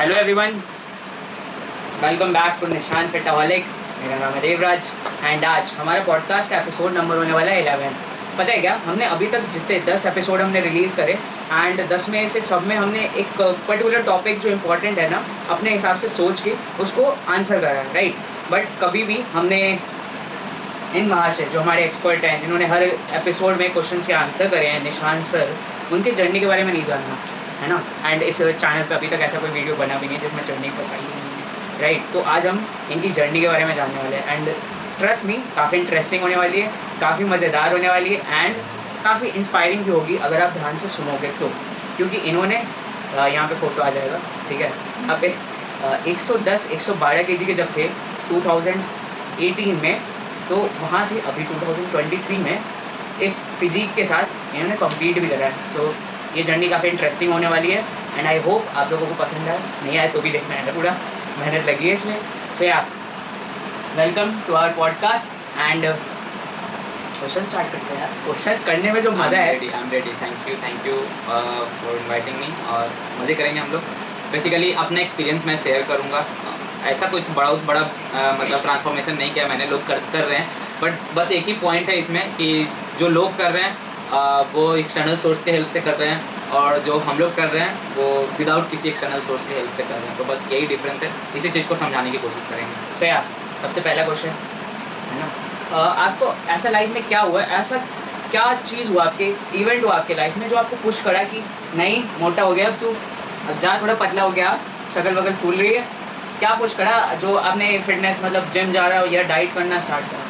Hello everyone, welcome back to Nishan फिटaholic। मेरा नाम है देवराज एंड आज हमारा पॉडकास्ट का एपिसोड नंबर होने वाला है 11। पता है क्या, हमने अभी तक जितने 10 एपिसोड हमने रिलीज़ करे एंड 10 में से सब में हमने एक पर्टिकुलर टॉपिक जो इम्पोर्टेंट है ना, अपने हिसाब से सोच के उसको आंसर करा है, राइट। बट कभी भी हमने इन महाशय जो हमारे एक्सपर्ट हैं, जिन्होंने हर एपिसोड में क्वेश्चन के आंसर करे हैं, निशान सर, उनके जर्नी के बारे में नहीं जानना है ना। एंड इस चैनल पे अभी तक ऐसा कोई वीडियो बना भी नहीं है जिसमें जर्नी बताई नहीं है, राइट। तो आज हम इनकी जर्नी के बारे में जानने वाले हैं एंड ट्रस्ट मी, काफ़ी इंटरेस्टिंग होने वाली है, काफ़ी मज़ेदार होने वाली है एंड काफ़ी इंस्पायरिंग भी होगी अगर आप ध्यान से सुनोगे तो। क्योंकि इन्होंने यहाँ पे फ़ोटो आ जाएगा, ठीक है। यहाँ पे 110-112 kg के जब थे 2018 में, तो वहाँ से अभी 2023 में इस फिज़ीक के साथ इन्होंने कम्पीट भी करा है। सो ये जर्नी काफ़ी इंटरेस्टिंग होने वाली है एंड आई होप आप लोगों को पसंद आए। नहीं आए तो भी देखना है, पूरा मेहनत लगी है इसमें। सो या welcome to our podcast and question start करते हैं यार। क्वेश्चंस करने में जो मज़ा है। I am ready. Thank you for inviting me. और मज़े करेंगे हम लोग। बेसिकली अपना एक्सपीरियंस मैं शेयर करूँगा। ऐसा कुछ बड़ा मतलब ट्रांसफॉर्मेशन नहीं किया मैंने, लोग कर रहे हैं। बट बस एक ही पॉइंट है इसमें कि जो लोग कर रहे हैं वो एक्सटर्नल सोर्स के हेल्प से कर रहे हैं और जो हम लोग कर रहे हैं वो विदाउट किसी एक्सटर्नल सोर्स के हेल्प से कर रहे हैं। तो बस यही डिफरेंस है, इसी चीज़ को समझाने की कोशिश करेंगे। सो यार सबसे पहला क्वेश्चन है ना, आपको ऐसा लाइफ में क्या हुआ, ऐसा क्या चीज़ हुआ, आपके इवेंट हुआ आपके लाइफ में जो आपको पुश करा कि नहीं मोटा हो गया अब तू, अब जा थोड़ा पतला हो गया, शक्ल वगल फूल रही है। क्या पुश करा जो आपने फिटनेस मतलब जिम जा रहा हो या डाइट करना स्टार्ट करा?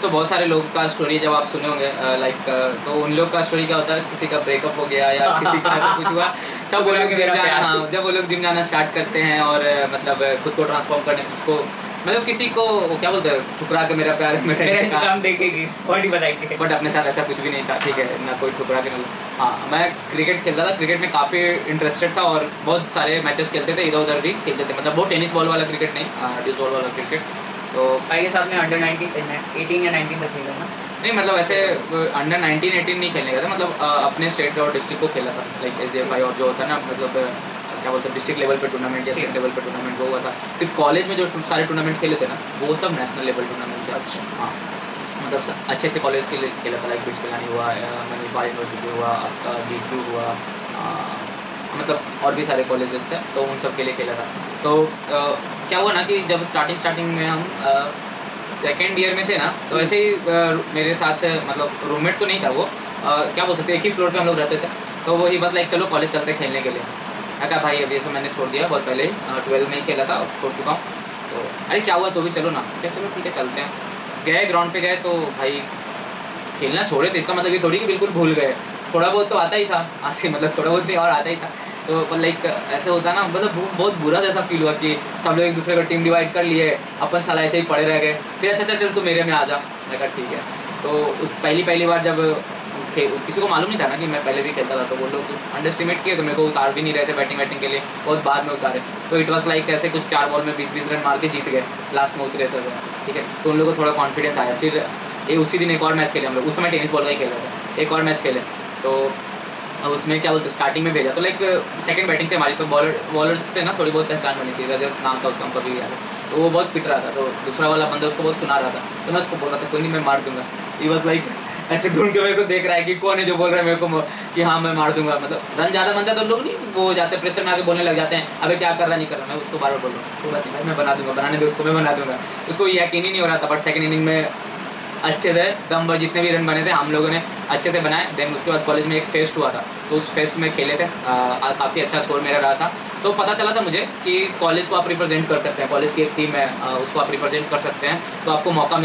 तो बहुत सारे लोगों का स्टोरी जब आप सुने होंगे लाइक, तो उन लोग का स्टोरी क्या होता है, किसी का ब्रेकअप हो गया या किसी का ऐसा कुछ हुआ, तब वो लोग जिम जाना, हाँ, जब वो लोग जिम जाना स्टार्ट करते हैं और मतलब खुद को ट्रांसफॉर्म करने, खुद को मतलब किसी को वो क्या बोलते हैं, ठुकरा के मेरा प्यार मेरे काम देखेगी बॉडी बताएगी। बट अपने साथ ऐसा कुछ भी नहीं था, ठीक है ना, कोई ठुकरा के नहीं। हाँ, मैं क्रिकेट खेलता था, क्रिकेट में काफ़ी इंटरेस्टेड था और बहुत सारे मैचेस खेलते थे, इधर उधर भी खेलते थे। मतलब वो टेनिस बॉल वाला क्रिकेट नहीं, डिस बॉल वाला क्रिकेट। तो भाई के साथ में अंडर 18 या 19 तक खेला ना? नहीं, मतलब ऐसे अंडर 19-18 नहीं खेलने गया था, मतलब अपने स्टेट और डिस्ट्रिक्ट को खेला था, लाइक SJFI और जो होता है ना, मतलब क्या बोलते हैं, डिस्ट्रिक्ट लेवल पे टूर्नामेंट या स्टेट लेवल पे टूर्नामेंट वो हुआ था। फिर कॉलेज में जो सारे टूर्नामेंट खेले थे ना, वो सब नेशनल लेवल टूर्नामेंट थे। अच्छा। हाँ, मतलब अच्छे कॉलेज के लिए खेला था, लाइक बिट्स पिलानी हुआ, मणिपाल यूनिवर्सिटी हुआ, आपका DQ हुआ, मतलब और भी सारे कॉलेजेस थे, तो उन सब के लिए खेला था। तो क्या हुआ ना कि जब स्टार्टिंग में हम सेकेंड ईयर में थे ना, तो ऐसे ही मेरे साथ मतलब रूममेट तो नहीं था वो, क्या बोल सकते, एक ही फ्लोर पे हम लोग रहते थे। तो वही बस लाइक चलो कॉलेज चलते खेलने के लिए। मैं कहा भाई अभी ये सब मैंने छोड़ दिया, बहुत पहले ही 12 में ही खेला था, अब छोड़ चुका हूँ। तो अरे क्या हुआ, तो भी चलो ना, क्या चलो ठीक है चलते हैं। गए ग्राउंड पे गए, तो भाई खेलना छोड़े थे, इसका मतलब ये थोड़ी कि बिल्कुल भूल गए, थोड़ा बहुत तो आता ही था, मतलब थोड़ा बहुत नहीं और आता ही था। तो लाइक ऐसे होता है ना, मतलब बहुत बुरा जैसा फील हुआ कि सब लोग एक दूसरे को टीम डिवाइड कर लिए, अपन साला ऐसे ही पड़े रह गए। फिर अच्छा चल तू मेरे में आ जा, मैं कहा ठीक है। तो उस पहली बार जब किसी को मालूम नहीं था ना कि मैं पहले भी खेलता था, तो वो लोग अंडर एस्टिमेट किए, तो मेरे को उतार भी नहीं रहे थे बैटिंग के लिए, बहुत बाद में उतारे। तो इट वॉज लाइक ऐसे कुछ 4 बॉल में 20 रन मार के जीत गए, लास्ट में उतरे थे, ठीक है। तो उन लोगों को थोड़ा कॉन्फिडेंस आया। फिर उसी दिन एक और मैच खेले हम लोग, उस समय टेनिस बॉल का ही खेल रहे थे, एक और मैच खेले। तो उसमें क्या बोलते, स्टार्टिंग में भेजा तो लाइक सेकंड बैटिंग थी हमारी, तो बॉलर से ना थोड़ी बहुत पहचान बनी थी, रजत नाम था उसका, हमको भी याद है। तो वो बहुत पिट रहा था, तो दूसरा वाला बंदा उसको बहुत सुना रहा था, तो मैं उसको बोल रहा था कोई नहीं मैं मार दूंगा। ही वॉज लाइक ऐसे घूम के मेरे को देख रहा है कि कौन है जो बोल रहा है मेरे को कि हाँ मैं मार दूंगा। मतलब रन ज़्यादा बनता है तो लोग नहीं वो जाते प्रेशर में आके बोलने लग जाते हैं, अबे क्या कर रहा नहीं कर रहा। मैं उसको बार बार बोल रहा हूँ कोई बात नहीं भाई, मैं बना दूंगा, बनाने दो उसको, मैं बना दूंगा। उसको यकीन ही नहीं हो रहा था। बट सेकंड इनिंग में अच्छे से दम भर जितने भी रन बने थे हम लोगों ने अच्छे से बनाए। देन उसके बाद कॉलेज में एक फेस्ट हुआ था, तो उस फेस्ट में खेले थे, काफ़ी अच्छा स्कोर मेरा रहा था। तो पता चला था मुझे कि कॉलेज को आप रिप्रेजेंट कर सकते हैं, कॉलेज की एक टीम है, उसको आप रिप्रेजेंट कर सकते हैं, तो आपको मौका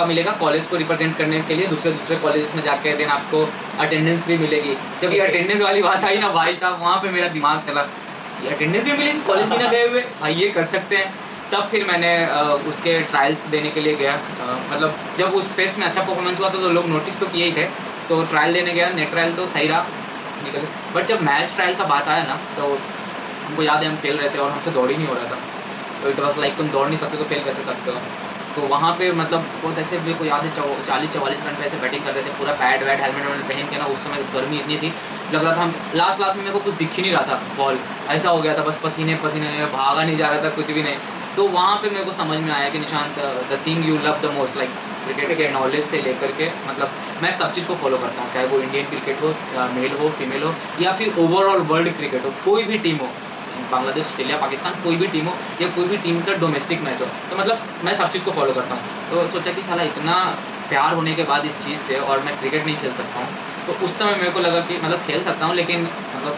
मिलेगा कॉलेज को रिप्रेजेंट करने के लिए दूसरे कॉलेजेस में जाके। देन आपको अटेंडेंस भी मिलेगी। जब ये अटेंडेंस वाली बात आई ना भाई साहब, वहाँ पर मेरा दिमाग चला, ये अटेंडेंस भी मिलेगी, कॉलेज भी ना गए हुए, भाई ये कर सकते हैं। तब फिर मैंने उसके ट्रायल्स देने के लिए गया। मतलब जब उस फेस्ट में अच्छा परफॉर्मेंस हुआ तो लोग नोटिस तो किए ही थे, तो ट्रायल देने गया, नेट ट्रायल तो सही रहा, निकल। बट जब मैच ट्रायल का बात आया ना, तो हमको याद है हम खेल रहे थे और हमसे दौड़ ही नहीं हो रहा था। तो इट वॉज लाइक तुम दौड़ नहीं सकते तो खेल कैसे सकते हो। तो वहाँ पे मतलब बहुत ऐसे मेरे को याद है 40-44 रन पे ऐसे बैटिंग कर रहे थे, पूरा पैड वैड हेलमेट वेलमेट पहन के ना। उस समय गर्मी इतनी थी, लग रहा था हम लास्ट में मेरे को कुछ दिख ही नहीं रहा था बॉल, ऐसा हो गया था, बस पसीने भागा नहीं जा रहा था कुछ भी नहीं। तो वहाँ पे मेरे को समझ में आया कि Nishant, the thing you love the most, like cricket के नॉलेज से लेकर के, मतलब मैं सब चीज़ को फॉलो करता हूँ, चाहे वो इंडियन क्रिकेट हो, मेल हो फीमेल हो, या फिर ओवरऑल वर्ल्ड क्रिकेट हो, कोई भी टीम हो, बांग्लादेश ऑस्ट्रेलिया पाकिस्तान कोई भी टीम हो, या कोई भी टीम का डोमेस्टिक मैच हो, तो मतलब मैं सब चीज़ को फॉलो करता हूँ। तो सोचा कि साला इतना प्यार होने के बाद इस चीज़ से, और मैं क्रिकेट नहीं खेल सकता हूँ, तो उस समय मेरे को लगा कि मतलब खेल सकता हूँ लेकिन मतलब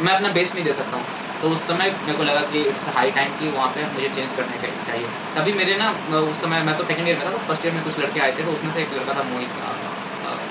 मैं अपना बेस्ट नहीं दे सकता हूँ। तो उस समय मेरे को लगा कि इट्स हाई टाइम कि वहाँ पे मुझे चेंज करने का चाहिए। तभी मेरे ना उस समय मैं तो सेकंड ईयर में था, तो फर्स्ट ईयर में कुछ लड़के आए थे, तो उसमें से एक लड़का था मोहित,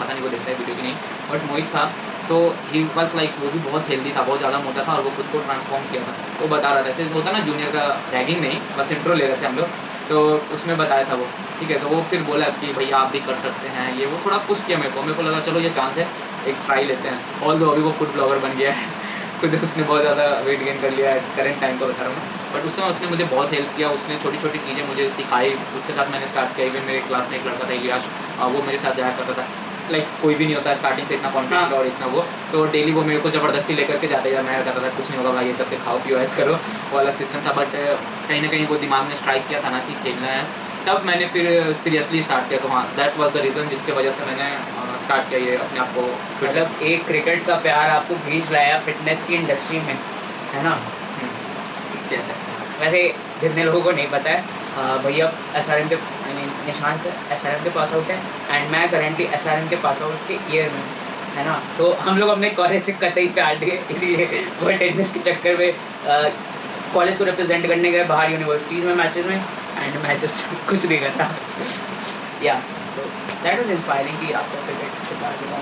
पता नहीं वो देखता है वीडियो की नहीं, बट मोहित था। तो ही बस लाइक वो भी बहुत हेल्दी था, बहुत ज़्यादा मोटा था, और वो खुद को ट्रांसफॉर्म किया था। वो बता रहा था, ऐसे होता ना जूनियर का रैगिंग नहीं, बस इंट्रो ले रहे थे हम लोग, तो उसमें बताया था वो, ठीक है। तो वो फिर बोला कि भैया आप भी कर सकते हैं, ये वो थोड़ा पुश किया मेरे को लगा चलो ये चांस है, एक ट्राई लेते हैं। ऑल दो अभी वो फूड ब्लॉगर बन गया है खुद उसने बहुत ज़्यादा वेट गेन कर लिया है, करेंट टाइम को बता रहा हूँ। बट उस समय उसने मुझे बहुत हेल्प किया, उसने छोटी छोटी चीज़ें मुझे सिखाई, उसके साथ मैंने स्टार्ट किया। इवन मेरे क्लास में एक लड़का था इलियास, वो मेरे साथ जाया करता था। लाइक कोई भी नहीं होता स्टार्टिंग से इतना कॉन्फिडेंट और इतना वो, तो डेली वो मेरे को ज़बरदस्ती लेकर के जाते या मैं कहता था कुछ नहीं होगा भाई, ये सबसे खाओ पियो ऐस करो वाला सिस्टम था। बट कहीं ना कहीं वो दिमाग में स्ट्राइक किया था ना कि खेलना है, तब मैंने फिर सीरियसली स्टार्ट किया। तो हाँ, दैट वाज द रीज़न जिसके वजह से मैंने स्टार्ट किया ये अपने आप को। मतलब एक क्रिकेट का प्यार आपको खींच लाया फिटनेस की इंडस्ट्री में, है ना? कह सकते हैं। वैसे जितने लोगों को नहीं पता है, भैया SRM के निशान से SRM के पास आउट है, एंड मैं करेंटली SRM के पास आउट के ईयर में, है ना? सो हम लोग अपने कॉलेज से कतई प्यार दिए, इसीलिए वो अटेंडेंस के चक्कर में कॉलेज को रिप्रेजेंट करने गए बाहर यूनिवर्सिटीज़ में मैचेस में, एंड मैं जस्ट कुछ नहीं करता। या सो दैट वाज इंस्पायरिंग कि आपको क्रिकेट से प्यार दिया।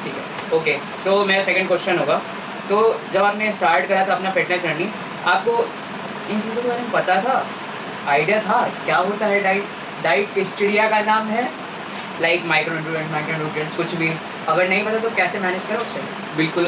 ठीक है, ओके। सो मेरा सेकंड क्वेश्चन होगा, सो जब आपने स्टार्ट करा था अपना फिटनेस जर्नी, आपको इन चीज़ों के बारे में पता था, आइडिया था क्या होता है डाइट किस चिड़िया का नाम है, लाइक माइक्रोन्यूट्रिएंट्स कुछ भी? अगर नहीं पता तो कैसे मैनेज करो उससे? बिल्कुल,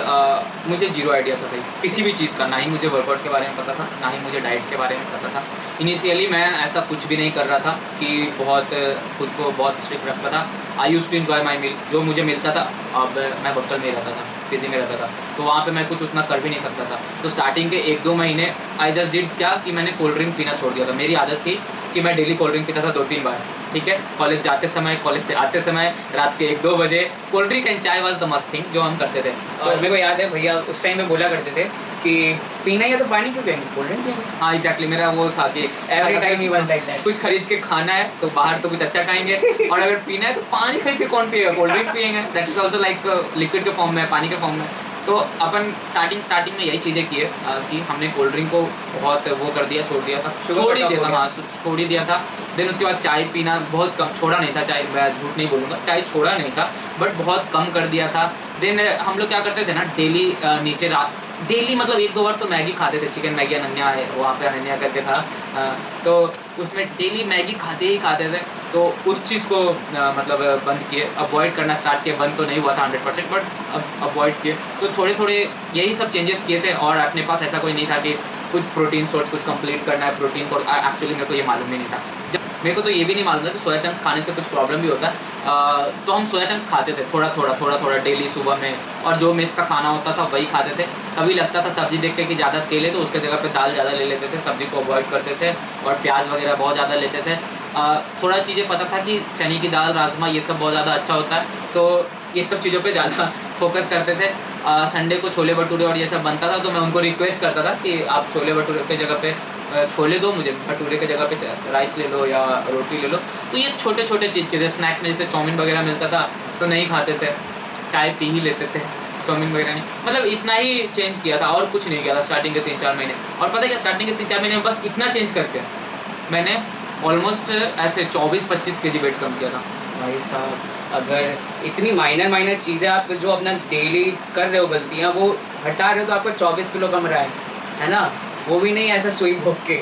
मुझे जीरो आइडिया था भाई किसी भी चीज़ का, ना ही मुझे वर्कआउट के बारे में पता था, ना ही मुझे डाइट के बारे में पता था। इनिशियली मैं ऐसा कुछ भी नहीं कर रहा था कि बहुत खुद को बहुत स्ट्रिक्ट रखता था। आई यूज़ टू एंजॉय माई मील, जो मुझे मिलता था। अब मैं हॉस्टल में रहता था, पीजी में रहता था, तो वहाँ पे मैं कुछ उतना कर भी नहीं सकता था। तो स्टार्टिंग के 1-2 महीने आई जस्ट डिड क्या कि मैंने कोल्ड ड्रिंक पीना छोड़ दिया था। मेरी आदत थी कि मैं डेली कोल्ड ड्रिंक पीता था 2-3 बार, ठीक है। कॉलेज जाते समय, कॉलेज से आते समय, रात के 1-2 बजे कोल्ड ड्रिंक एंड चाय वाज द मस्ट थिंग जो हम करते थे। और मेरे को याद है भैया उस टाइम पे बोला करते थे कि पीना ही है तो पानी क्यों पिएंगे, कोल्ड ड्रिंक पिएंगे। हाँ एग्जैक्टली, मेरा वो था कि every time he was like that. कुछ खरीद के खाना है तो बाहर तो कुछ अच्छा खाएंगे, और अगर पीना है तो पानी खरीद के कौन पिएगा, कोल्ड ड्रिंक पिएंगे। That is also like liquid के फॉर्म में, पानी के फॉर्म में। तो अपन स्टार्टिंग में यही चीज़ें किए कि हमने कोल्ड ड्रिंक को बहुत वो कर दिया, छोड़ दिया था, छोड़ ही दिया था। हाँ, छोड़ ही दिया था। देन उसके बाद चाय पीना बहुत कम, छोड़ा नहीं था चाय, मैं झूठ नहीं बोलूँगा, चाय छोड़ा नहीं था, बट बहुत कम कर दिया था। देन हम लोग क्या करते थे ना, डेली नीचे डेली मतलब 1-2 बार तो मैगी खाते थे, चिकन मैगी। अनन्या है वहाँ पे, अनन्या करके था, तो उसमें डेली मैगी खाते ही खाते थे। तो उस चीज़ को मतलब बंद किए, अवॉइड करना स्टार्ट किए। बंद तो नहीं हुआ था 100%, बट अब अवॉइड किए। तो थोड़े थोड़े यही सब चेंजेस किए थे, और अपने पास ऐसा कोई नहीं था कि कुछ प्रोटीन सोर्स कुछ कंप्लीट करना है प्रोटीन को। एक्चुअली मेरे को ये मालूम ही नहीं था, जब मेरे को तो ये भी नहीं मालूम था कि सोया चंक्स खाने से कुछ प्रॉब्लम भी होता है। तो हम सोया चंक्स खाते थे थोड़ा थोड़ा डेली सुबह में, और जो मेस का खाना होता था वही खाते थे। कभी लगता था सब्जी देख के कि ज़्यादा तेल है तो उसके जगह पे दाल ज़्यादा ले लेते थे, सब्जी को अवॉइड करते थे, और प्याज वगैरह बहुत ज़्यादा लेते थे। थोड़ा चीज़ें पता था कि चने की दाल, राजमा, ये सब बहुत ज़्यादा अच्छा होता है, तो ये सब चीज़ों पे ज़्यादा फोकस करते थे। संडे को छोले भटूरे और ये सब बनता था, तो मैं उनको रिक्वेस्ट करता था कि आप छोले भटूरे के जगह पे छोले दो, मुझे भटूरे के जगह पे राइस ले लो या रोटी ले लो। तो ये छोटे छोटे चीज़ के थे। स्नैक्स में जैसे चाउमीन वगैरह मिलता था तो नहीं खाते थे, चाय पी ही लेते थे, चाउमीन वगैरह नहीं। मतलब इतना ही चेंज किया था, और कुछ नहीं किया था स्टार्टिंग के 3-4 महीने। और पता है क्या, स्टार्टिंग के 3-4 महीने में बस इतना चेंज करके मैंने ऑलमोस्ट ऐसे 24-25 kg वेट कम किया था। भाई साहब, अगर इतनी माइनर चीज़ें आप जो अपना डेली कर रहे हो गलतियाँ, वो हटा रहे हो तो आपको 24 किलो कम रहा है ना? वो भी नहीं ऐसा सुई भोग के,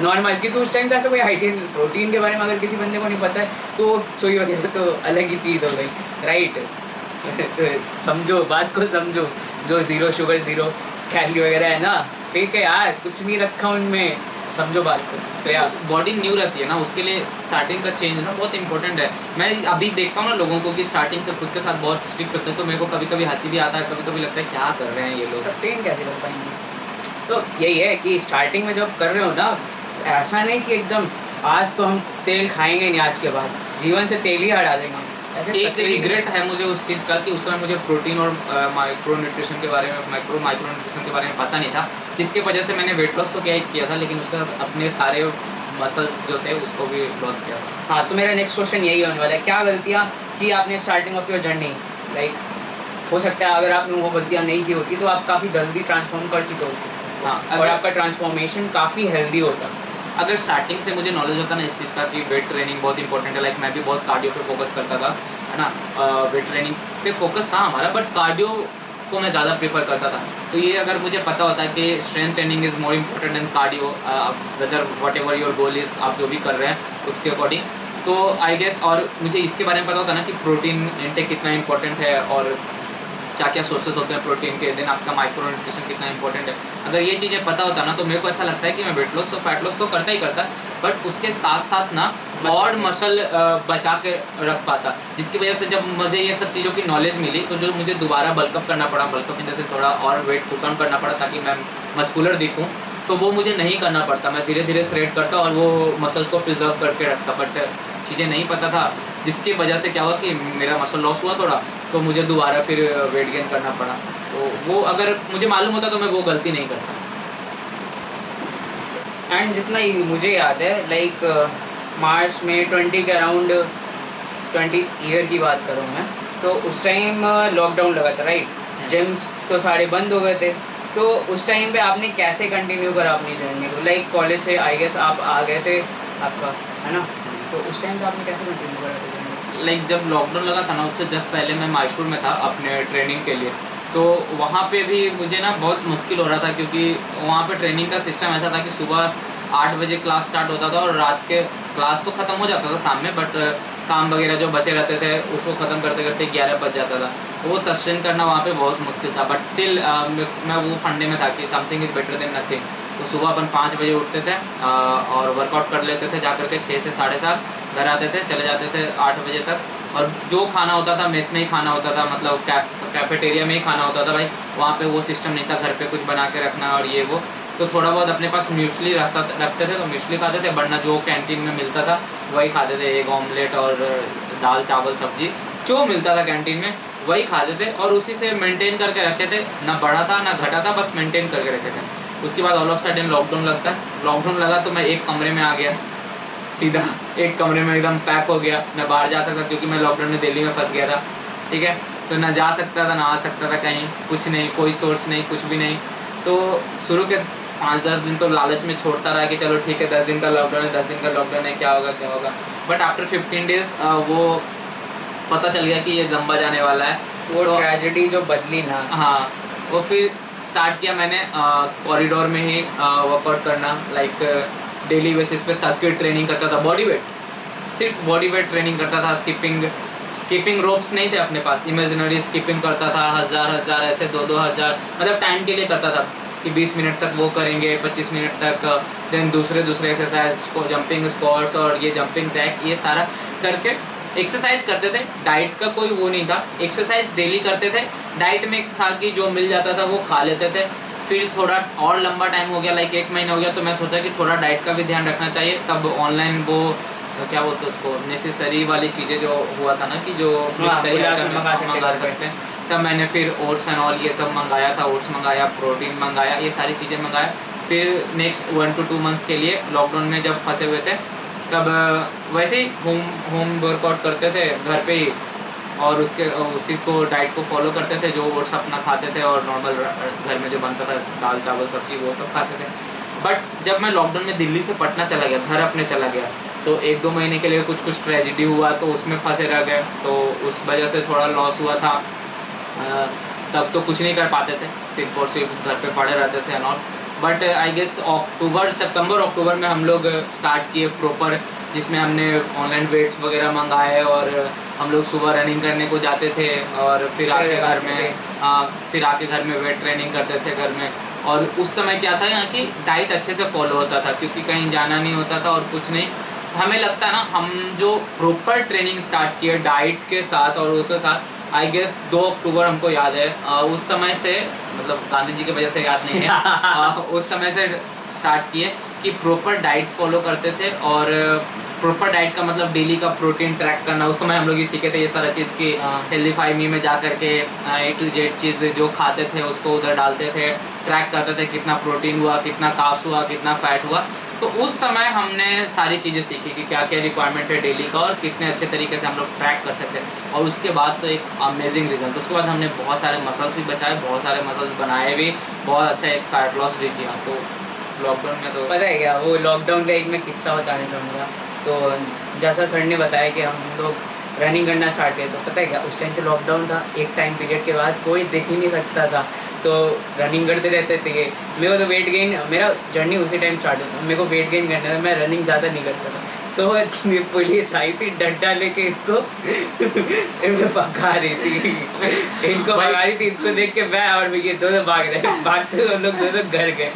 नॉर्मल। क्योंकि उस टाइम तो ऐसा कोई हाइजीन प्रोटीन के बारे में अगर किसी बंदे को नहीं पता है तो सुई वगैरह तो अलग ही चीज़ हो गई, राइट? तो समझो, बात को समझो। जो 0 शुगर 0 कैलोरी वगैरह है ना, फेक है यार, कुछ नहीं रखा उनमें, समझो बात को। तो यार बॉडी न्यू रहती है ना, उसके लिए स्टार्टिंग का चेंज ना बहुत इंपॉर्टेंट है। मैं अभी देखता हूँ ना लोगों को कि स्टार्टिंग से खुद के साथ बहुत स्ट्रिक्ट होते हैं, तो मेरे को कभी कभी हंसी भी आता है, कभी कभी लगता है क्या कर रहे हैं ये लोग। सस्टेन कैसे कर पाएंगे? तो यही है कि स्टार्टिंग में जब कर रहे हो ना, ऐसा नहीं कि एकदम आज तो हम तेल खाएंगे नहीं, आज के बाद जीवन से तेल ही हटा देंगे, ऐसे एक sustain नहीं रिग्रेट है मुझे उस चीज़ का कि उस समय मुझे प्रोटीन और माइक्रो न्यूट्रिशन के बारे में माइक्रो न्यूट्रिशन के बारे में पता नहीं था, जिसकी वजह से मैंने वेट लॉस तो किया था, लेकिन उसके साथ अपने सारे मसल्स जो थे उसको भी लॉस किया था। हाँ, तो मेरा नेक्स्ट क्वेश्चन यही होने वाला है, क्या गलतियाँ की आपने starting of your journey? Like हो सकता है अगर आपने वो गलतियाँ नहीं की होती तो आप काफ़ी जल्दी ट्रांसफॉर्म कर चुके होते। हाँ, और आपका ट्रांसफॉर्मेशन काफ़ी हेल्दी होता। अगर स्टार्टिंग से मुझे नॉलेज होता ना इस चीज़ का कि वेट ट्रेनिंग बहुत इंपॉर्टेंट है, लाइक मैं भी बहुत कार्डियो पे फोकस करता था, है ना, वेट ट्रेनिंग पे फोकस था हमारा, बट कार्डियो को मैं ज़्यादा प्रेफर करता था। तो ये अगर मुझे पता होता है कि strength training is more important than cardio, whether whatever your goal is, आप जो भी कर रहे हैं उसके अकॉर्डिंग, तो आई गेस, और मुझे इसके बारे में पता होता ना कि प्रोटीन इंटेक कितना इंपॉर्टेंट है और क्या क्या सोर्सेज होते हैं प्रोटीन के, देन आपका माइक्रो न्यूट्रिशन कितना इंपॉर्टेंट है। अगर ये चीज़ें पता होता ना तो मेरे को ऐसा लगता है कि मैं वेट लॉस तो फैट लॉस तो करता ही करता, बट उसके साथ साथ ना और मसल बचा के रख पाता, जिसकी वजह से जब मुझे ये सब चीज़ों की नॉलेज मिली तो जो मुझे दोबारा बल्कअप करना पड़ा, बल्कअप इन जैसे थोड़ा और वेट पुट ऑन करना पड़ा ताकि मैं मस्कुलर दिखूँ, तो वो मुझे नहीं करना पड़ता, मैं धीरे धीरे श्रेड करता और वो मसल्स को प्रिजर्व करके रखता। बट चीज़ें नहीं पता था, जिसकी वजह से क्या हुआ कि मेरा मसल लॉस हुआ थोड़ा, तो मुझे दोबारा फिर वेट गेन करना पड़ा। तो वो अगर मुझे मालूम होता तो मैं वो गलती नहीं करता। एंड जितना ही मुझे याद है, लाइक मार्च में 20 के अराउंड, 20 ईयर की बात करूँ मैं, तो उस टाइम लॉकडाउन लगा था, राइट? जिम्स तो सारे बंद हो गए थे, तो उस टाइम पे आपने कैसे कंटिन्यू करा अपनी जर्नी को? लाइक कॉलेज से आई गेस आप आ गए थे आपका, है ना, तो उस टाइम पे आपने कैसे कंटिन्यू करा था जर्नी? लाइक जब लॉकडाउन लगा था ना, उससे जस्ट पहले मैं मैसूर में था अपने ट्रेनिंग के लिए, तो वहाँ पे भी मुझे ना बहुत मुश्किल हो रहा था, क्योंकि वहाँ पे ट्रेनिंग का सिस्टम ऐसा था कि सुबह 8 बजे क्लास स्टार्ट होता था और रात के क्लास तो ख़त्म हो जाता था शाम में, बट काम वगैरह जो बचे रहते थे उसको ख़त्म करते करते 11 बज जाता था, तो वो सस्टेन करना वहाँ पे बहुत मुश्किल था। बट स्टिल मैं वो फंडे में था कि something is better than nothing. तो सुबह अपन 5 बजे उठते थे और वर्कआउट कर लेते थे, जा करके 6 से 7:30 घर आते थे, चले जाते थे 8 बजे तक, और जो खाना होता था मेस में ही खाना होता था, मतलब कैफेटेरिया में ही खाना होता था भाई, वहाँ पे वो सिस्टम नहीं था घर पे कुछ बना के रखना और ये वो। तो थोड़ा बहुत अपने पास म्यूसली रखते थे तो म्यूसली खाते थे, वरना जो कैंटीन में मिलता था वही खाते थे, एग ऑमलेट और दाल चावल सब्जी जो मिलता था कैंटीन में वही खाते थे, और उसी से मेंटेन करके रखे थे, ना बढ़ा था ना घटा था, बस मेंटेन करके रखे थे। उसके बाद all of sudden lockdown lockdown लगा तो मैं एक कमरे में आ गया, सीधा एक कमरे में एकदम पैक हो गया, मैं बाहर जा सकता, क्योंकि मैं लॉकडाउन में दिल्ली में फंस गया था, ठीक है, तो ना जा सकता था ना आ सकता था कहीं, कुछ नहीं, कोई सोर्स नहीं, कुछ भी नहीं। तो शुरू के 5-10 दिन तो लालच में छोड़ता रहा कि चलो ठीक है 10 दिन का लॉकडाउन है, 10 दिन का लॉकडाउन है, क्या होगा, बट आफ्टर 15 डेज वो पता चल गया कि ये लंबा जाने वाला है। वो तो ट्रेजेडी जो बदली ना, हाँ, वो फिर स्टार्ट किया मैंने कॉरिडोर में ही वर्कआउट करना, लाइक डेली बेसिस पे सर्किट ट्रेनिंग करता था, बॉडी वेट, सिर्फ बॉडी वेट ट्रेनिंग करता था। स्किपिंग रोप्स नहीं थे अपने पास, इमेजिनरी स्किपिंग करता था, 1000 ऐसे 2-2000, मतलब टाइम के लिए करता था कि 20 मिनट तक वो करेंगे, 25 मिनट तक, देन दूसरे एक्सरसाइज को जंपिंग स्क्वाट्स और ये जंपिंग जैक, ये सारा करके एक्सरसाइज करते थे। डाइट का कोई वो नहीं था, एक्सरसाइज डेली करते थे। डाइट में था कि जो मिल जाता था वो खा लेते थे। फिर थोड़ा और लंबा टाइम हो गया, लाइक 1 महीना हो गया, तो मैं सोचा कि थोड़ा डाइट का भी ध्यान रखना चाहिए। तब ऑनलाइन वो क्या बोलते उसको, नेसेसरी वाली चीज़ें जो हुआ था ना कि जो मंगा सकते हैं, तब मैंने फिर ओट्स एंड ऑल ये सब मंगाया था, ओट्स मंगाया, प्रोटीन मंगाया, ये सारी चीज़ें मंगाया। फिर नेक्स्ट 1 to 2 मंथ्स के लिए लॉकडाउन में जब फंसे हुए थे, तब वैसे ही होम वर्कआउट करते थे घर पे ही, और उसी को डाइट को फॉलो करते थे, जो ओट्स अपना खाते थे और नॉर्मल घर में जो बनता था दाल चावल सब्जी वो सब खाते थे। बट जब मैं लॉकडाउन में दिल्ली से पटना चला गया, घर अपने चला गया, तो 1-2 महीने के लिए कुछ ट्रेजिडी हुआ, तो उसमें फंसे रह गए, तो उस वजह से थोड़ा लॉस हुआ था। तब तो कुछ नहीं कर पाते थे, सिर्फ और सिर्फ घर पे पड़े रहते थे and all. But I guess सितंबर अक्टूबर में हम लोग स्टार्ट किए प्रॉपर, जिसमें हमने ऑनलाइन वेट्स वगैरह मंगाए और हम लोग सुबह रनिंग करने को जाते थे, और फिर आके घर में वेट ट्रेनिंग करते थे घर में। और उस समय क्या था यहाँ कि डाइट अच्छे से फॉलो होता था, क्योंकि कहीं जाना नहीं होता था और कुछ नहीं। हमें लगता है ना, हम जो प्रॉपर ट्रेनिंग स्टार्ट किए डाइट के साथ और उसके साथ, आई गेस 2 अक्टूबर हमको याद है। उस समय से, मतलब गांधी जी की वजह से याद नहीं है, उस समय से स्टार्ट किए कि प्रॉपर डाइट फॉलो करते थे। और प्रॉपर डाइट का मतलब डेली का प्रोटीन ट्रैक करना। उस समय हम लोग ही सीखे थे ये सारा चीज़ की हेल्दीफाई मी में जा करके A to Z चीज़ जो खाते थे उसको उधर डालते थे, ट्रैक करते थे कितना प्रोटीन हुआ, कितना कार्ब्स हुआ, कितना फैट हुआ। तो उस समय हमने सारी चीज़ें सीखी कि क्या क्या रिक्वायरमेंट है डेली का और कितने अच्छे तरीके से हम लोग ट्रैक कर सकते हैं। और उसके बाद तो एक अमेजिंग रिजल्ट। उसके बाद हमने बहुत सारे मसल्स भी बचाए, बहुत सारे मसल्स बनाए भी, बहुत अच्छा एक फैट लॉस भी किया। तो लॉकडाउन में तो पता है क्या, वो लॉकडाउन का एक मैं किस्सा बताना चाहूँगा। तो जैसा सर ने बताया कि हम लोग रनिंग करना स्टार्ट किए, तो पता है क्या, उस टाइम तो लॉकडाउन था, एक टाइम पीरियड के बाद कोई देख ही नहीं सकता था, तो रनिंग करते रहते थे। मेरे को तो वेट गेन, मेरा जर्नी उसी टाइम स्टार्ट हुआ था, मेरे को वेट गेन करना था, मैं रनिंग ज़्यादा नहीं करता था। तो पुलिस आई थी डंडा लेके, इनको भगा रही थी, इनको भगा रही थी। इनको देख के मैं और ये दोनों भाग रहे, भागते हुए हम लोग दोनों घर गए।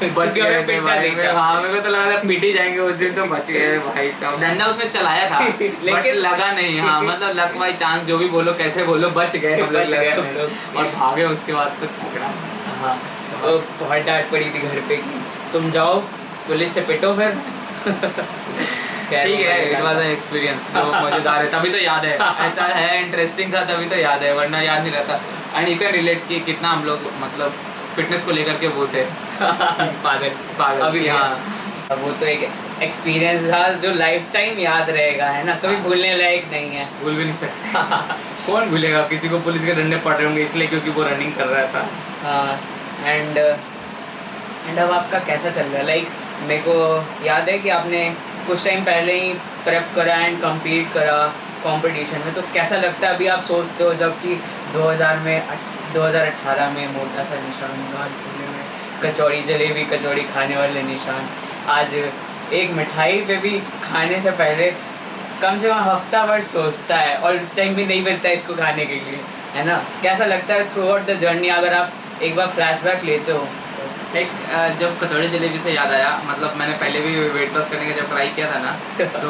बच गए थे पिटना भाई। देखा। हाँ, मेरे को तो लगा था पीटी जाएंगे उस दिन, तो बच गए भाई साहब। डंडा उसमें चलाया था लेकिन लगा नहीं। हाँ, मतलब लक बाई चांस, जो भी बोलो कैसे बोलो, बच गए हम बच गए हम लोग लोग। और भागे उसके बाद तो पकड़ा। हाँ, वो बहुत डांट पड़ी थी घर पे कि तुम जाओ पुलिस से पिटो फिर। ठीक है, इट वाज एन एक्सपीरियंस जो मजेदार है, तभी तो याद है। ऐसा है, इंटरेस्टिंग था तभी तो याद है, वरना याद नहीं रहता। एंड यू कैन रिलेट कि कितना हम लोग मतलब फिटनेस को लेकर के वो थे पागल पागल। अभी भी। हाँ, वो तो एक एक्सपीरियंस था जो लाइफ टाइम याद रहेगा, है ना, कभी भूलने लायक नहीं है। भूल भी नहीं सकते। कौन भूलेगा, किसी को पुलिस के डंडे पड़ रहे होंगे इसलिए क्योंकि वो रनिंग कर रहा था। हाँ, एंड अब आपका कैसा चल रहा है? लाइक मेरे को याद है कि आपने कुछ टाइम पहले ही प्रेप करा एंड कम्पीट करा कंपटीशन में, तो कैसा लगता है अभी आप सोचते हो जबकि 2018 में मोटा सा निशान, गाल फूलने में कचौड़ी, जलेबी कचौड़ी खाने वाले निशान, आज एक मिठाई पे भी खाने से पहले कम से कम हफ्ता भर सोचता है और उस टाइम भी नहीं मिलता है इसको खाने के लिए, है ना? कैसा लगता है थ्रू आउट द जर्नी, अगर आप एक बार फ्लैशबैक लेते हो? लाइक जब कचौड़ी जलेबी से याद आया, मतलब मैंने पहले भी वेट लॉस करने का जब ट्राई किया था ना, तो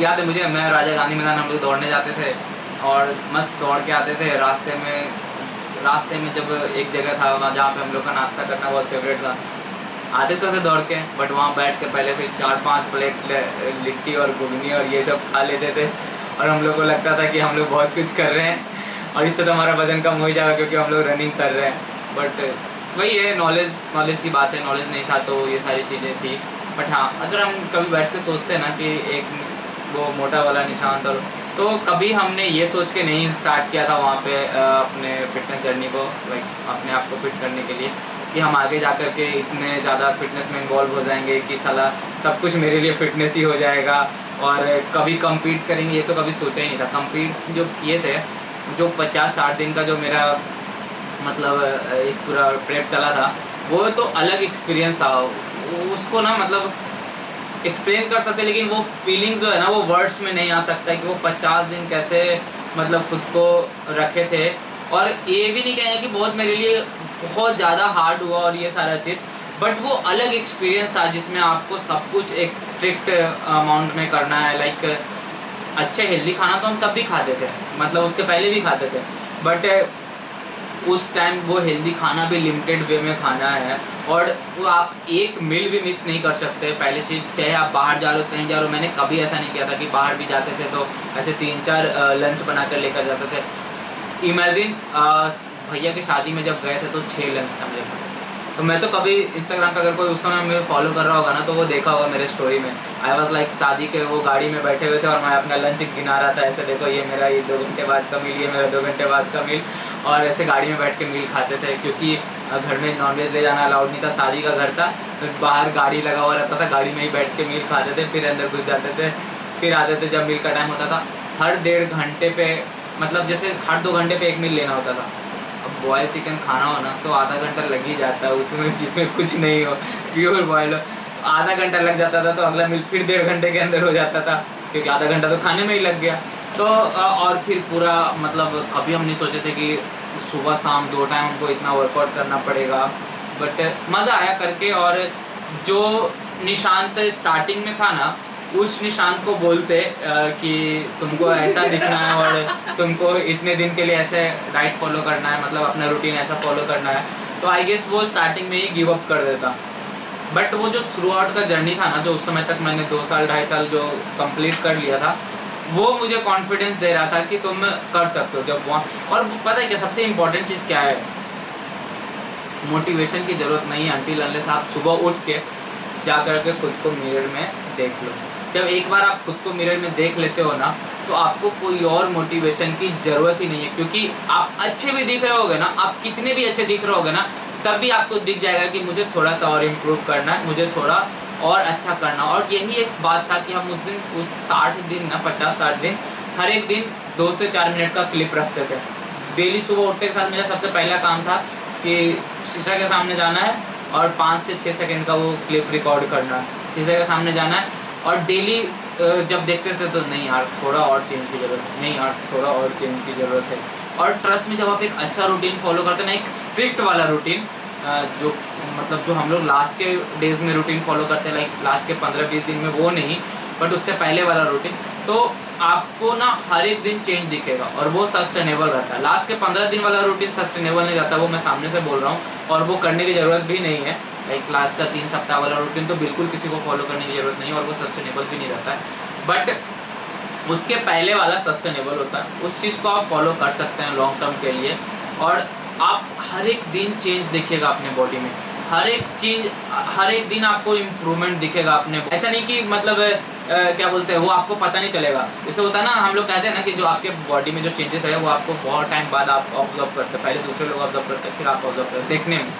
याद है मुझे, मैं राजा गांधी मैदान हम लोग दौड़ने जाते थे और मस्त दौड़ के आते थे। रास्ते में जब एक जगह था वहाँ जहाँ पे हम लोग का नाश्ता करना बहुत फेवरेट था, आते तो थे दौड़ के, बट वहाँ बैठ के पहले फिर 4-5 प्लेट लिट्टी और घुगनी और ये सब खा लेते थे और हम लोग को लगता था कि हम लोग बहुत कुछ कर रहे हैं और इससे तो हमारा वजन कम हो ही जाएगा क्योंकि हम लोग रनिंग कर रहे हैं। बट वही है, नॉलेज की बात है, नॉलेज नहीं था तो ये सारी चीज़ें थी। बट हाँ, अगर हम कभी बैठ के सोचते हैं ना कि एक वो मोटा वाला निशान था, तो कभी हमने ये सोच के नहीं स्टार्ट किया था वहाँ पे अपने फिटनेस जर्नी को, लाइक अपने आप को फिट करने के लिए, कि हम आगे जा कर के इतने ज़्यादा फिटनेस में इन्वॉल्व हो जाएंगे कि साला सब कुछ मेरे लिए फिटनेस ही हो जाएगा और कभी कम्पीट करेंगे, ये तो कभी सोचा ही नहीं था। कम्पीट जो किए थे, जो 50-60 दिन का जो मेरा मतलब एक पूरा प्रेप चला था, वो तो अलग एक्सपीरियंस था। उसको ना मतलब एक्सप्लेन कर सकते, लेकिन वो फीलिंग्स जो है ना वो वर्ड्स में नहीं आ सकता कि वो 50 दिन कैसे मतलब खुद को रखे थे। और ये भी नहीं कहेंगे कि बहुत मेरे लिए बहुत ज़्यादा हार्ड हुआ और ये सारा चीज़, बट वो अलग एक्सपीरियंस था जिसमें आपको सब कुछ एक स्ट्रिक्ट अमाउंट में करना है। लाइक अच्छे हेल्दी खाना तो हम तब भी खाते थे, मतलब उसके पहले भी खाते थे, बट उस टाइम वो हेल्दी खाना भी लिमिटेड वे में खाना है और वो आप एक मील भी मिस नहीं कर सकते। पहले चीज़, चाहे आप बाहर जा रहे हो कहीं जा रहे हो, मैंने कभी ऐसा नहीं किया था कि बाहर भी जाते थे तो ऐसे 3-4 लंच बना कर लेकर जाते थे। इमेजिन भैया की शादी में जब गए थे तो 6 लंच था मेरे पास। तो मैं तो कभी इंस्टाग्राम पे अगर कोई उस समय मुझे फॉलो कर रहा होगा ना तो वो देखा होगा मेरे स्टोरी में, आई वॉज लाइक शादी के वो गाड़ी में बैठे हुए थे और मैं अपना लंच गिना रहा था, ऐसे देखो ये मेरा ये 2 घंटे बाद का मील, ये मेरा 2 घंटे बाद का मील, और ऐसे गाड़ी में बैठ के मील खाते थे क्योंकि घर में नॉनवेज ले जाना अलाउड नहीं था, शादी का घर था, तो बाहर गाड़ी लगा हुआ रहता था, गाड़ी में ही बैठ के मील खाते थे, फिर अंदर घुस जाते थे, फिर आते थे जब मील का टाइम होता था। हर 1.5 घंटे पे, मतलब जैसे हर 2 घंटे पे एक मील लेना होता था। अब बॉयल चिकन खाना हो ना तो आधा घंटा लग ही जाता है उसमें, जिसमें कुछ नहीं हो, प्योर बॉयल हो, आधा घंटा लग जाता था, तो अगला मील फिर 1.5 घंटे के अंदर हो जाता था क्योंकि आधा घंटा तो खाने में ही लग गया। तो और फिर पूरा मतलब कभी हम नहीं सोचे थे कि सुबह शाम 2 टाइम हमको इतना वर्कआउट करना पड़ेगा बट मज़ा आया करके। और जो निशांत स्टार्टिंग में था ना, उस निशांत को बोलते कि तुमको ऐसा दिखना है और तुमको इतने दिन के लिए ऐसे डाइट फॉलो करना है, मतलब अपना रूटीन ऐसा फॉलो करना है, तो आई गेस वो स्टार्टिंग में ही गिव अप कर देता। बट वो जो थ्रू आउट का जर्नी था ना, जो उस समय तक मैंने 2 साल 2.5 साल जो कंप्लीट कर लिया था, वो मुझे कॉन्फिडेंस दे रहा था कि तुम कर सकते हो। जब वहाँ, और पता है क्या सबसे इम्पोर्टेंट चीज़ क्या है, मोटिवेशन की ज़रूरत नहीं है अनटिल अनलेस आप सुबह उठ के जा कर के खुद को मिरर में देख लो। जब एक बार आप खुद को मिरर में देख लेते हो ना, तो आपको कोई और मोटिवेशन की ज़रूरत ही नहीं है, क्योंकि आप अच्छे भी दिख रहे होगे ना, आप कितने भी अच्छे दिख रहे होगे ना, तब भी आपको दिख जाएगा कि मुझे थोड़ा सा और इम्प्रूव करना है, मुझे थोड़ा और अच्छा करना। और यही एक बात था कि हम उस दिन, उस 60 दिन ना 50-60 दिन, हर एक दिन 2 से 4 मिनट का क्लिप रखते थे। डेली सुबह उठते के साथ मेरा सबसे पहला काम था कि शीशा के सामने जाना है और 5 से 6 सेकंड का वो क्लिप रिकॉर्ड करना है, शीशे के सामने जाना है। और डेली जब देखते थे तो नहीं यार थोड़ा और चेंज की ज़रूरत है, नहीं यार थोड़ा और चेंज की ज़रूरत है। और ट्रस्ट में जब आप एक अच्छा रूटीन फॉलो करते हैं ना, एक स्ट्रिक्ट वाला रूटीन, जो मतलब जो हम लोग लास्ट के डेज़ में रूटीन फॉलो करते हैं, लाइक लास्ट के 15-20 दिन में वो नहीं, बट उससे पहले वाला रूटीन, तो आपको ना हर एक दिन चेंज दिखेगा और वो सस्टेनेबल रहता है। लास्ट के 15 दिन वाला रूटीन सस्टेनेबल नहीं रहता, वो मैं सामने से बोल रहा हूँ, और वो करने की ज़रूरत भी नहीं है। लाइक लास्ट का 3 सप्ताह वाला रूटीन तो बिल्कुल किसी को फॉलो करने की ज़रूरत नहीं है और वो सस्टेनेबल भी नहीं रहता है। बट उसके पहले वाला सस्टेनेबल होता है, उस चीज़ को आप फॉलो कर सकते हैं लॉन्ग टर्म के लिए, और आप हर एक दिन चेंज देखिएगा अपने बॉडी में, हर एक चीज़, हर एक दिन आपको इम्प्रूवमेंट दिखेगा अपने। ऐसा नहीं कि मतलब क्या बोलते हैं, वो आपको पता नहीं चलेगा। जैसे होता है ना, हम लोग कहते हैं ना कि जो आपके बॉडी में जो चेंजेस है वो आपको बहुत टाइम बाद आप ऑब्जर्व करते हैं, पहले दूसरे लोग ऑब्जर्व करते हैं, फिर आप ऑब्जर्व करते हैं देखने में।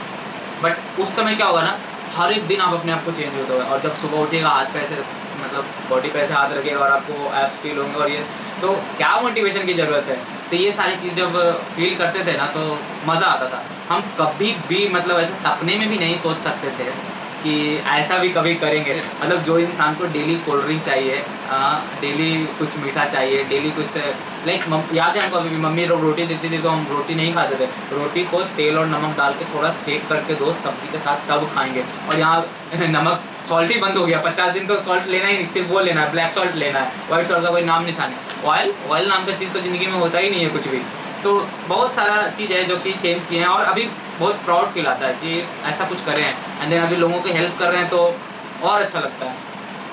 बट उस समय क्या होगा ना, हर एक दिन आप अपने आप को चेंज होता होगा, और जब सुबह उठिएगा हाथ पे ऐसे, मतलब बॉडी पे ऐसे हाथ रखिएगा और आपको एब्स फील होंगे, और ये तो क्या मोटिवेशन की ज़रूरत है। तो ये सारी चीज़ जब फील करते थे ना, तो मज़ा आता था। हम कभी भी मतलब ऐसे सपने में भी नहीं सोच सकते थे कि ऐसा भी कभी करेंगे। मतलब जो इंसान को डेली कोल्ड ड्रिंक चाहिए, डेली कुछ मीठा चाहिए, डेली कुछ, लाइक याद है हमको अभी भी मम्मी रोटी देती थी तो हम रोटी नहीं खाते थे, रोटी को तेल और नमक डाल के थोड़ा सेक करके दो सब्जी के साथ तब खाएंगे। और यहाँ नमक सॉल्ट ही बंद हो गया, 50 दिन तो सॉल्ट लेना ही नहीं, सिर्फ वो लेना है, ब्लैक सॉल्ट लेना है, वाइट सॉल्ट का कोई नाम निशान है। ऑयल नाम का चीज़ तो ज़िंदगी में होता ही नहीं है कुछ भी। तो बहुत सारा चीज़ है जो कि चेंज किए हैं, और अभी बहुत प्राउड फील आता है कि ऐसा कुछ करें हैं, एंड देन अभी लोगों को हेल्प कर रहे हैं तो और अच्छा लगता है।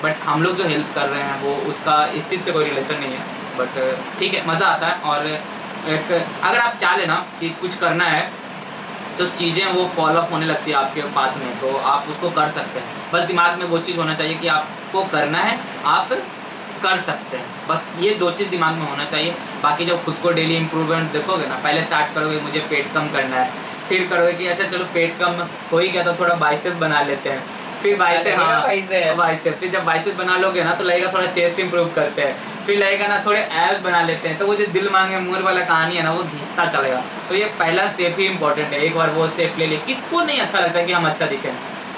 बट हम लोग जो हेल्प कर रहे हैं वो उसका इस चीज़ से कोई रिलेशन नहीं है, बट ठीक है, मज़ा आता है। और एक अगर आप चाह लेना कि कुछ करना है तो चीज़ें वो फॉलोअप होने लगती है आपके पाथ में, तो आप उसको कर सकते हैं। बस दिमाग में वो चीज़ होना चाहिए कि आपको करना है, आप कर सकते हैं, बस ये 2 चीज़ दिमाग में होना चाहिए। बाकी जब खुद को डेली इम्प्रूवमेंट देखोगे ना, पहले स्टार्ट करोगे मुझे पेट कम करना है, फिर करोगे कि अच्छा चलो पेट कम हो ही गया तो थोड़ा बाइसेप बना लेते हैं, फिर बाइसेप, हाँ बाइसेप, फिर जब बाइसेप बना लोगे ना तो लगेगा थोड़ा चेस्ट इंप्रूव करते हैं, फिर लगेगा ना थोड़े एब्स बना लेते हैं, तो वो जो दिल मांगे मोर वाला कहानी है ना, वो घिसता चलेगा। तो ये पहला स्टेप ही इंपॉर्टेंट है, एक बार वो स्टेप ले लिए। किसको नहीं अच्छा लगता है कि हम अच्छा दिखें,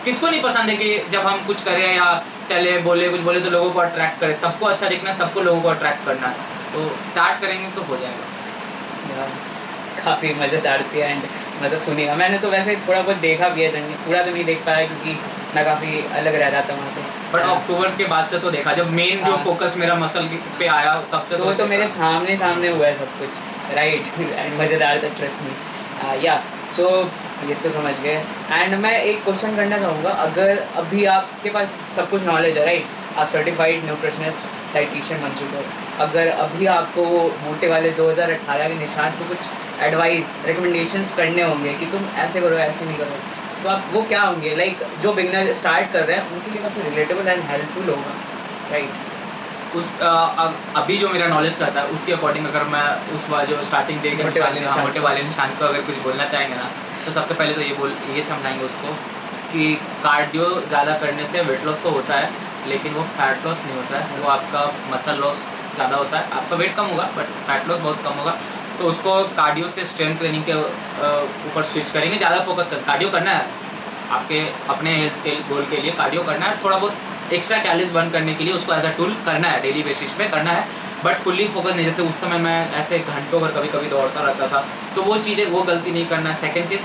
किसको नहीं पसंद है कि जब हम कुछ करें या चले बोले कुछ बोले तो लोगों को अट्रैक्ट करें। सबको अच्छा दिखना है, सबको लोगों को अट्रैक्ट करना है, तो स्टार्ट करेंगे तो हो जाएगा। काफ़ी मज़ेदार थी एंड मतलब सुनिएगा, मैंने तो वैसे थोड़ा बहुत देखा भी है जर्नी, पूरा तो नहीं देख पाया क्योंकि मैं काफ़ी अलग रह रहा था वहाँ से। बट अक्टूबर के बाद से तो देखा, जब मेन जो फोकस मेरा मसल पे आया तब से तो वो तो मेरे सामने हुआ है सब कुछ, राइट एंड मज़ेदार था, ट्रस्ट मी। या सो ये तो समझ गए। एंड मैं एक क्वेश्चन करना चाहूँगा, अगर अभी आपके पास सब कुछ नॉलेज है, राइट, आप सर्टिफाइड न्यूट्रिशनिस्ट डाइटिशियन बन चुके हो, अगर अभी आपको मोटे वाले 2018 के निशांत को कुछ एडवाइस रिकमेंडेशंस करने होंगे कि तुम ऐसे करो ऐसे नहीं करो, तो आप वो क्या होंगे? लाइक जो बिगनर स्टार्ट कर रहे हैं उनके लिए काफ़ी रिलेटेबल एंड हेल्पफुल होगा, राइट? अभी जो मेरा नॉलेज करता है उसके अकॉर्डिंग अगर मैं उस जो स्टार्टिंग डे के मोटे वाले निशान को अगर कुछ बोलना चाहेंगे ना, तो सबसे पहले तो ये समझाएंगे उसको कि कार्डियो ज़्यादा करने से वेट लॉस तो होता है, लेकिन वो फैट लॉस नहीं होता है, वो आपका मसल लॉस ज़्यादा होता है। आपका वेट कम होगा बट फैट लॉस बहुत कम होगा। तो उसको कार्डियो से स्ट्रेंथ ट्रेनिंग के ऊपर स्विच करेंगे, ज़्यादा फोकस कर, कार्डियो करना है आपके अपने हेल्थ के गोल के लिए, कार्डियो करना है, थोड़ा बहुत एक्स्ट्रा कैलोरीज बर्न करने के लिए उसको एज अ टूल करना है, डेली बेसिस पे करना है, बट फुल्ली फोकस नहीं। जैसे उस समय मैं ऐसे घंटों भर कभी कभी दौड़ता रहता था, तो वो चीज़ें, वो गलती नहीं करना है। सेकेंड चीज़,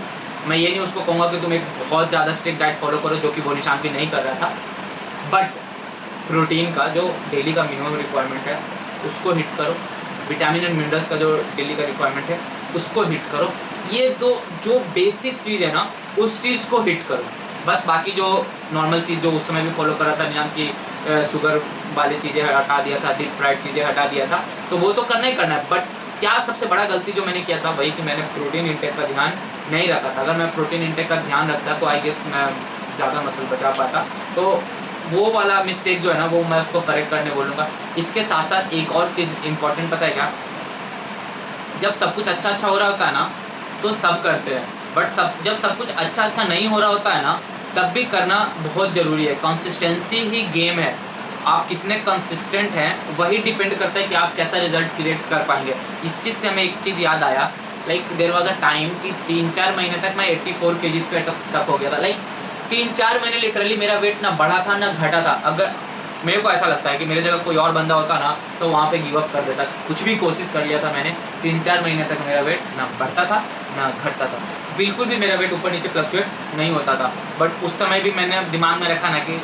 मैं ये नहीं उसको कहूँगा कि तुम एक बहुत ज़्यादा स्ट्रिक्ट डाइट फॉलो करो, जो कि वो निशान भी नहीं कर रहा था, बट प्रोटीन का जो डेली का मिनिमम रिक्वायरमेंट है उसको हिट करो, विटामिन एंड मिनरल्स का जो डेली का रिक्वायरमेंट है उसको हिट करो। ये दो जो बेसिक चीज़ है ना उस चीज़ को हिट करो। बस बाकी जो नॉर्मल चीज़ जो उस समय भी फॉलो कर रहा था निशान की, शुगर वाली चीज़ें हटा दिया था, डीप फ्राइड चीज़ें हटा दिया था, तो वो तो करना ही करना है। बट क्या सबसे बड़ा गलती जो मैंने किया था वही कि मैंने प्रोटीन इंटेक का ध्यान नहीं रखा था। अगर मैं प्रोटीन इंटेक का ध्यान रखता तो आई गेस मैं ज़्यादा मसल बचा पाता। तो वो वाला मिस्टेक जो है ना वो मैं उसको करेक्ट करने बोलूँगा। इसके साथ साथ एक और चीज़ इंपॉर्टेंट पता है क्या, जब सब कुछ अच्छा अच्छा हो रहा होता है ना तो सब करते हैं, बट जब सब कुछ अच्छा अच्छा नहीं हो रहा होता है ना तब भी करना बहुत ज़रूरी है। कंसिस्टेंसी ही गेम है। आप कितने कंसिस्टेंट हैं वही डिपेंड करता है कि आप कैसा रिजल्ट क्रिएट कर पाएंगे। इस चीज़ से हमें एक चीज़ याद आया, like there was a time कि 3-4 महीने तक मैं 84 kgs पे स्टक हो गया था। लाइक 3-4 महीने लिटरली मेरा वेट ना बढ़ा था ना घटा था। अगर मेरे को ऐसा लगता है कि मेरे जगह कोई और बंदा होता ना तो वहाँ पे गिव अप कर देता। कुछ भी कोशिश कर लिया था मैंने, 3-4 महीने तक मेरा वेट ना बढ़ता था ना घटता था, बिल्कुल भी मेरा वेट ऊपर नीचे फ्लक्चुएट नहीं होता था। बट उस समय भी मैंने दिमाग में रखा ना कि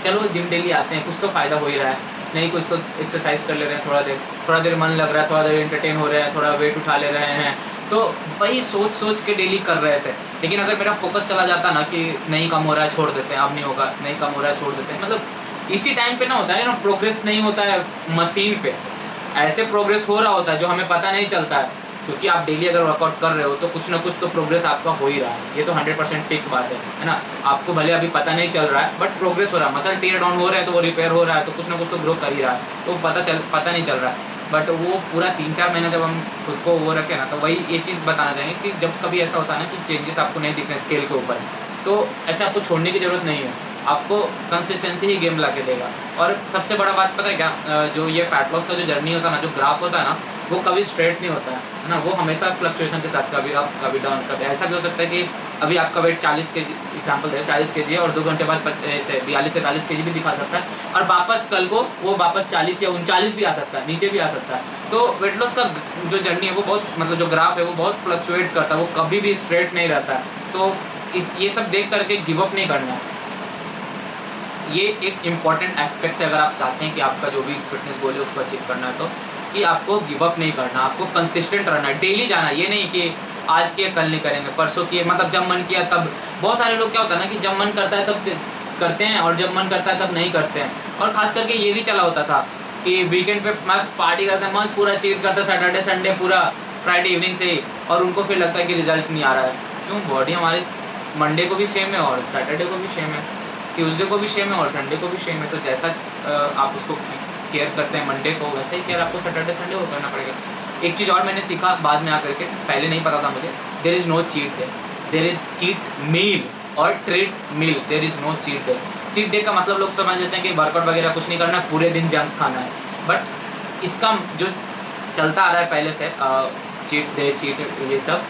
चलो जिम डेली आते हैं, कुछ तो फ़ायदा हो ही रहा है, नहीं कुछ तो एक्सरसाइज कर ले रहे हैं, थोड़ा देर मन लग रहा है, थोड़ा देर एंटरटेन हो रहे हैं, थोड़ा वेट उठा ले रहे हैं, तो वही सोच के डेली कर रहे थे। लेकिन अगर मेरा फोकस चला जाता ना कि नहीं कम हो रहा है छोड़ देते हैं, अब नहीं होगा, नहीं कम हो रहा है छोड़ देते हैं, मतलब इसी टाइम पे ना होता है ना प्रोग्रेस नहीं होता है मशीन पे, ऐसे प्रोग्रेस हो रहा होता है जो हमें पता नहीं चलता है। क्योंकि आप डेली अगर वर्कआउट कर रहे हो तो कुछ ना कुछ तो प्रोग्रेस आपका हो ही रहा है, ये तो 100% फिक्स बात है ना। आपको भले अभी पता नहीं चल रहा है बट प्रोग्रेस हो रहा है, मसल टीयर डाउन हो रहा है तो वो रिपेयर हो रहा है, तो कुछ ना कुछ तो ग्रो कर ही रहा है, तो पता नहीं चल रहा है। बट वो पूरा 3-4 महीने जब हम खुद को वो रखें ना तो वही ये चीज़ बताना चाहेंगे कि जब कभी ऐसा होता है ना कि चेंजेस आपको नहीं दिख रहे स्केल के ऊपर, तो ऐसे आपको छोड़ने की ज़रूरत नहीं है, आपको कंसिस्टेंसी ही गेम ला के देगा। और सबसे बड़ा बात पता है क्या, जो ये फैट लॉस का जो जर्नी होता है ना, जो ग्राफ होता है ना, वो कभी स्ट्रेट नहीं होता है ना, वो हमेशा फ्लक्चुएशन के साथ कभी अप कभी डाउन कभी। ऐसा भी हो सकता है कि अभी आपका वेट 40 kg एग्जाम्पल दे 40 kg है और 2 घंटे बाद ऐसे 42-43 kg भी दिखा सकता है, और वापस कल को वो वापस 40 या 39 भी आ सकता है, नीचे भी आ सकता है। तो वेट लॉस का जो जर्नी है वो बहुत, मतलब जो ग्राफ है वो बहुत फ्लक्चुएट करता है, वो कभी भी स्ट्रेट नहीं रहता है। तो ये सब देख करके गिव अप नहीं करना है। ये एक इम्पॉर्टेंट एस्पेक्ट है अगर आप चाहते हैं कि आपका जो भी फिटनेस गोल है उसको अचीव करना है, तो कि आपको गिव अप नहीं करना, आपको कंसिस्टेंट रहना है, डेली जाना। ये नहीं कि आज किए कल नहीं करेंगे, परसों किए, मतलब जब मन किया तब। बहुत सारे लोग क्या होता है ना कि जब मन करता है तब करते हैं और जब मन करता है तब नहीं करते हैं। और खास करके ये भी चला होता था कि वीकेंड पे मस्त पार्टी करते हैं, मस्त पूरा चीट करते हैं, सैटरडे संडे पूरा फ्राइडे इवनिंग से ही, और उनको फिर लगता है कि रिजल्ट नहीं आ रहा है। क्यों? बॉडी हमारे मंडे को भी सेम है और सैटरडे को भी सेम है, ट्यूसडे को भी सेम है और संडे को भी सेम है। तो जैसा आप उसको केयर करते हैं मंडे को, वैसे ही केयर आपको सैटरडे संडे को करना पड़ेगा। एक चीज़ और मैंने सीखा बाद में आकर के, पहले नहीं पता था मुझे, there is no cheat day, there is cheat meal और treat meal, there is no cheat day. Cheat day का मतलब लोग समझ लेते हैं कि वर्कआउट वगैरह कुछ नहीं करना, पूरे दिन जंक खाना है, बट इसका जो चलता आ रहा है पहले से, चीट डे चीट ये सब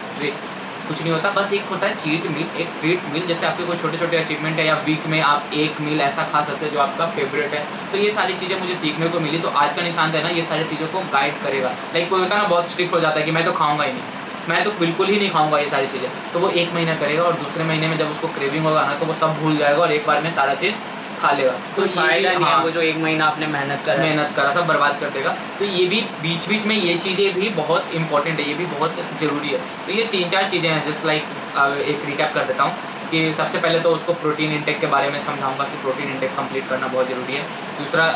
कुछ नहीं होता। बस एक होता है चीट मील, एक ट्रीट मील। जैसे आपके कोई छोटे छोटे अचीवमेंट है या वीक में आप एक मील ऐसा खा सकते हैं जो आपका फेवरेट है। तो ये सारी चीज़ें मुझे सीखने को मिली। तो आज का निशान है ना ये सारी चीज़ों को गाइड करेगा। लाइक कोई होता है ना बहुत स्ट्रिक्ट हो जाता है कि मैं तो खाऊंगा ही नहीं, मैं तो बिल्कुल ही नहीं खाऊंगा ये सारी चीज़ें, तो वो 1 महीना करेगा और दूसरे महीने में जब उसको क्रेविंग होगा ना तो वो सब भूल जाएगा और एक बार में सारा चीज़ खा लेगा। तो कोई फायदा नहीं है, हाँ, वो जो 1 महीना आपने मेहनत करा सब बर्बाद कर देगा। तो ये भी बीच बीच में ये चीज़ें भी बहुत इंपॉर्टेंट है, ये भी बहुत ज़रूरी है। तो ये 3-4 चीज़ें हैं, जस्ट लाइक एक रिकैप कर देता हूँ कि सबसे पहले तो उसको प्रोटीन इंटेक के बारे में समझाऊंगा कि प्रोटीन इंटेक कंप्लीट करना बहुत ज़रूरी है। दूसरा,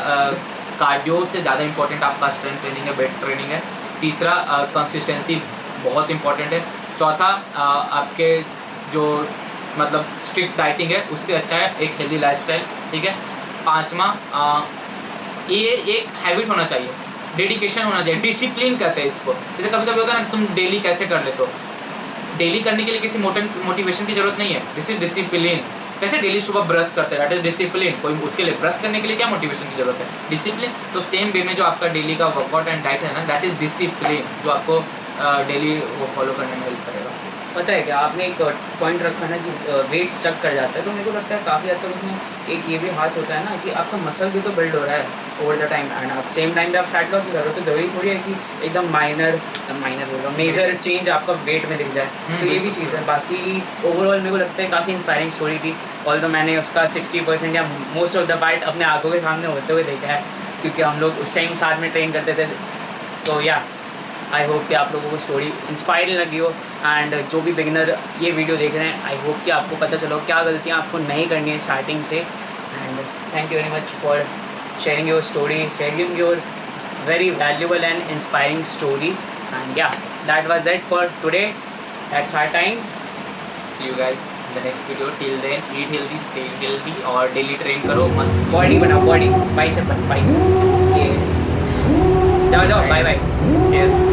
कार्डियो से ज़्यादा इंपॉर्टेंट आपका स्ट्रेंथ ट्रेनिंग है, वेट ट्रेनिंग है। तीसरा, कंसिस्टेंसी बहुत इंपॉर्टेंट है। चौथा, आपके जो मतलब स्ट्रिक्ट डाइटिंग है उससे अच्छा है एक हेल्दी लाइफस्टाइल, ठीक है। पाँचवा, ये एक हैबिट होना चाहिए, डेडिकेशन होना चाहिए, डिसिप्लिन कहते हैं इसको। जैसे कभी कभी होता है ना तुम डेली कैसे कर लेते हो, डेली करने के लिए किसी मोटिवेशन की जरूरत नहीं है, दिस इज डिसिप्लिन। कैसे डेली सुबह ब्रश करते हैं, दैट इज डिसिप्लिन। कोई उसके लिए ब्रश करने के लिए क्या मोटिवेशन की जरूरत है, डिसिप्लिन। तो सेम वे में जो आपका डेली का वर्कआउट एंड डाइट है ना, दैट इज डिसिप्लिन, जो आपको डेली वो फॉलो करने में हेल्प करेगा। पता है क्या, आपने एक पॉइंट रखा ना कि वेट स्टक कर जाता है, तो मेरे को लगता है काफ़ी हद तक उसमें एक ये भी हाथ होता है ना कि आपका मसल भी तो बिल्ड हो रहा है ओवर द टाइम, एंड आप सेम टाइम पे आप फैट लॉस भी कर रहे हो, तो ज़रूरी थोड़ी है कि एकदम माइनर बोल रहा हूँ, मेजर चेंज आपका वेट में दिख जाए। तो ये भी चीज़ है। बाकी ओवरऑल मेरे को लगता है काफ़ी इंस्पायरिंग स्टोरी थी, ऑल तो मैंने उसका 60% या मोस्ट ऑफ द पार्ट अपने आंखों के सामने होते हुए देखा है, क्योंकि हम लोग उस टाइम साथ में ट्रेन करते थे। तो या आई होप कि आप लोगों को स्टोरी इंस्पायरिंग लगी हो, एंड जो भी बिगिनर ये वीडियो देख रहे हैं, आई होप कि आपको पता चलो क्या गलतियाँ आपको नहीं करनी है स्टार्टिंग से। And thank you very much for sharing your story, sharing your very valuable and inspiring story. And yeah, that was it for today. That's our time. See you guys in the next video. Till then, eat healthy, stay healthy और daily train करो मस्त। Body बनाओ, body bicep, ये जाओ bye bye, Cheers.